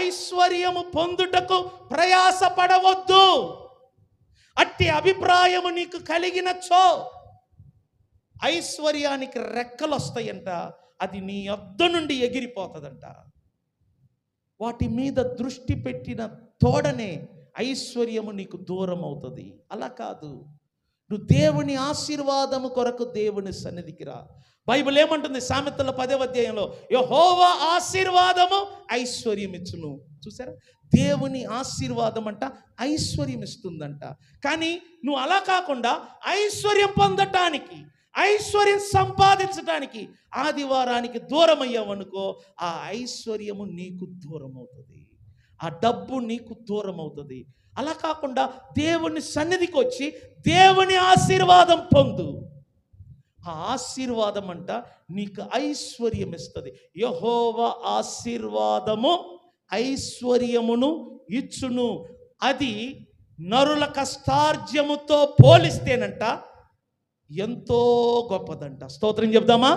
ఐశ్వర్యము పొందుటకు ప్రయాసపడవద్దు. అట్టి అభిప్రాయము నీకు కలిగినచో ఐశ్వర్యానికి రెక్కలు వస్తాయంట, అది నీ యొద్ద నుండి ఎగిరిపోతుందంట. వాటి మీద దృష్టి పెట్టిన తోడనే ఐశ్వర్యము నీకు దూరం అవుతుంది. అలా కాదు, నువ్వు దేవుని ఆశీర్వాదము కొరకు దేవుని సన్నిధికి రా. బైబిల్ ఏమంటుంది? సామెతల 10వ అధ్యాయంలో యెహోవా ఆశీర్వాదము ఐశ్వర్యం ఇచ్చును. చూసారా? దేవుని ఆశీర్వాదం అంట ఐశ్వర్యం ఇస్తుందంట. కానీ నువ్వు అలా కాకుండా ఐశ్వర్యం పొందటానికి, ఐశ్వర్యం సంపాదించడానికి ఆదివారానికి దూరం అయ్యావనుకో, ఆ ఐశ్వర్యము నీకు దూరం అవుతుంది, ఆ డబ్బు నీకు దూరం అవుతుంది. అలా కాకుండా దేవుని సన్నిధికి వచ్చి దేవుని ఆశీర్వాదం పొందు. ఆ ఆశీర్వాదం అంట నీకు ఐశ్వర్యం ఇస్తుంది. యెహోవా ఆశీర్వాదము ఐశ్వర్యమును ఇచ్చును. అది నరుల కష్టార్జముతో పోలిస్తేనంట ఎంతో గొప్పదంట. స్తోత్రం చెప్దామా?